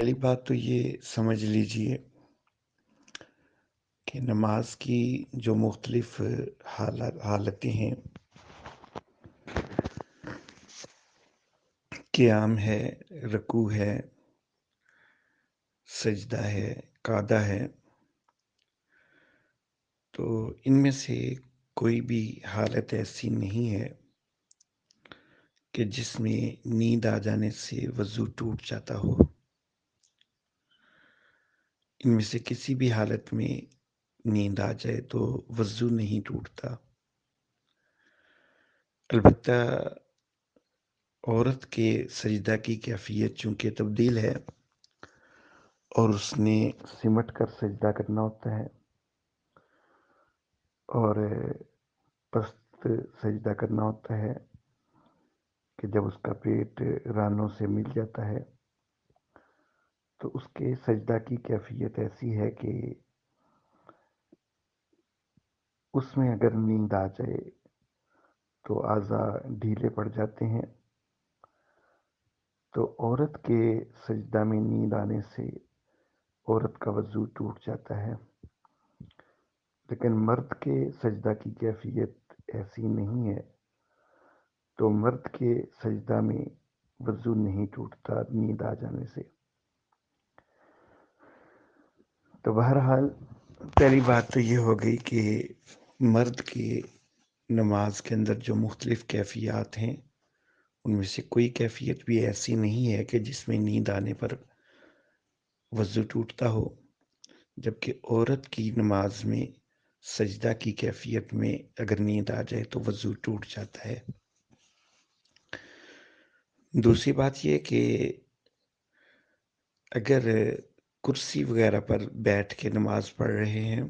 پہلی بات تو یہ سمجھ لیجئے کہ نماز کی جو مختلف حالتیں ہیں، قیام ہے، رکوع ہے، سجدہ ہے، قعدہ ہے، تو ان میں سے کوئی بھی حالت ایسی نہیں ہے کہ جس میں نیند آ جانے سے وضو ٹوٹ جاتا ہو۔ ان میں سے کسی بھی حالت میں نیند آ جائے تو وضو نہیں ٹوٹتا۔ البتہ عورت کے سجدہ کی کیفیت چونکہ تبدیل ہے اور اس نے سمٹ کر سجدہ کرنا ہوتا ہے اور پست سجدہ کرنا ہوتا ہے کہ جب اس کا پیٹ رانوں سے مل جاتا ہے تو اس کے سجدہ کی کیفیت ایسی ہے کہ اس میں اگر نیند آ جائے تو اعضاء ڈھیلے پڑ جاتے ہیں، تو عورت کے سجدہ میں نیند آنے سے عورت کا وضو ٹوٹ جاتا ہے، لیکن مرد کے سجدہ کی کیفیت ایسی نہیں ہے، تو مرد کے سجدہ میں وضو نہیں ٹوٹتا نیند آ جانے سے۔ تو بہرحال پہلی بات تو یہ ہو گئی کہ مرد کی نماز کے اندر جو مختلف کیفیات ہیں ان میں سے کوئی کیفیت بھی ایسی نہیں ہے کہ جس میں نیند آنے پر وضو ٹوٹتا ہو، جبکہ عورت کی نماز میں سجدہ کی کیفیت میں اگر نیند آ جائے تو وضو ٹوٹ جاتا ہے۔ دوسری بات یہ کہ اگر کرسی وغیرہ پر بیٹھ کے نماز پڑھ رہے ہیں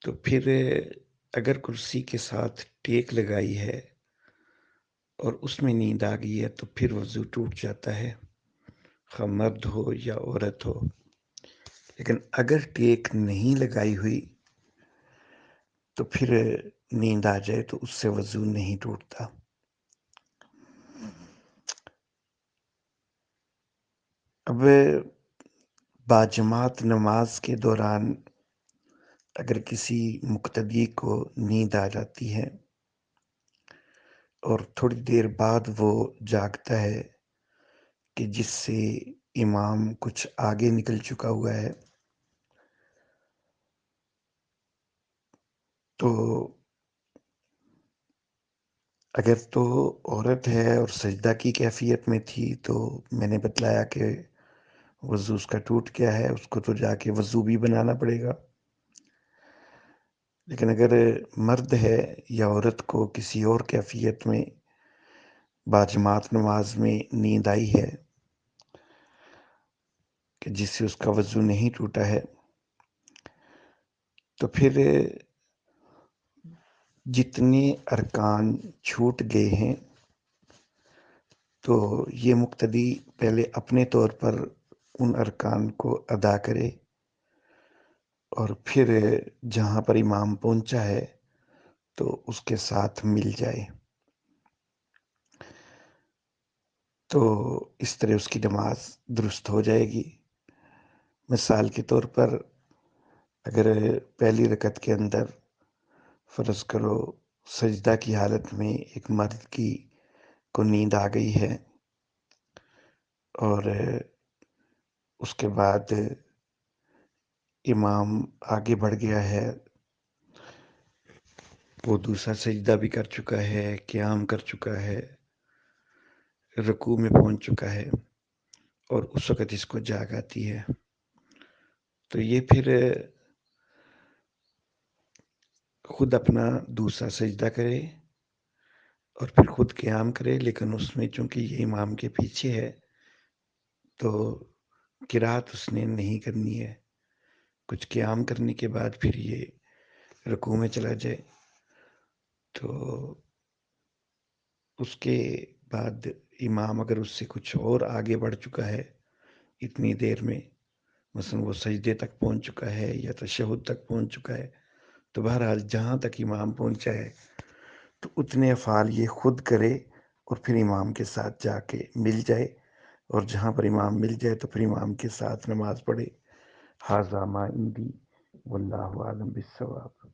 تو پھر اگر کرسی کے ساتھ ٹیک لگائی ہے اور اس میں نیند آ گئی ہے تو پھر وضو ٹوٹ جاتا ہے، خواہ مرد ہو یا عورت ہو۔ لیکن اگر ٹیک نہیں لگائی ہوئی تو پھر نیند آ جائے تو اس سے وضو نہیں ٹوٹتا۔ اب باجماعت نماز کے دوران اگر کسی مقتدی کو نیند آ جاتی ہے اور تھوڑی دیر بعد وہ جاگتا ہے کہ جس سے امام کچھ آگے نکل چکا ہوا ہے، تو اگر تو عورت ہے اور سجدہ کی کیفیت میں تھی تو میں نے بتلایا کہ وضو اس کا ٹوٹ گیا ہے، اس کو تو جا کے وضو بھی بنانا پڑے گا۔ لیکن اگر مرد ہے یا عورت کو کسی اور کیفیت میں باجماعت نماز میں نیند آئی ہے کہ جس سے اس کا وضو نہیں ٹوٹا ہے، تو پھر جتنے ارکان چھوٹ گئے ہیں تو یہ مقتدی پہلے اپنے طور پر ان ارکان کو ادا کرے اور پھر جہاں پر امام پہنچا ہے تو اس کے ساتھ مل جائے، تو اس طرح اس کی نماز درست ہو جائے گی۔ مثال کے طور پر اگر پہلی رکعت کے اندر فرض کرو سجدہ کی حالت میں ایک مرد کی کو نیند آ گئی ہے اور اس کے بعد امام آگے بڑھ گیا ہے، وہ دوسرا سجدہ بھی کر چکا ہے، قیام کر چکا ہے، رکوع میں پہنچ چکا ہے اور اس وقت اس کو جاگ آتی ہے، تو یہ پھر خود اپنا دوسرا سجدہ کرے اور پھر خود قیام کرے، لیکن اس میں چونکہ یہ امام کے پیچھے ہے تو قرات اس نے نہیں کرنی ہے، کچھ قیام کرنے کے بعد پھر یہ رکوع میں چلا جائے، تو اس کے بعد امام اگر اس سے کچھ اور آگے بڑھ چکا ہے اتنی دیر میں، مثلا وہ سجدے تک پہنچ چکا ہے یا تشہد تک پہنچ چکا ہے، تو بہرحال جہاں تک امام پہنچا ہے تو اتنے افعال یہ خود کرے اور پھر امام کے ساتھ جا کے مل جائے، اور جہاں پر امام مل جائے تو پھر امام کے ساتھ نماز پڑھے۔ ھذا ما عندی واللہ اعلم بالصواب۔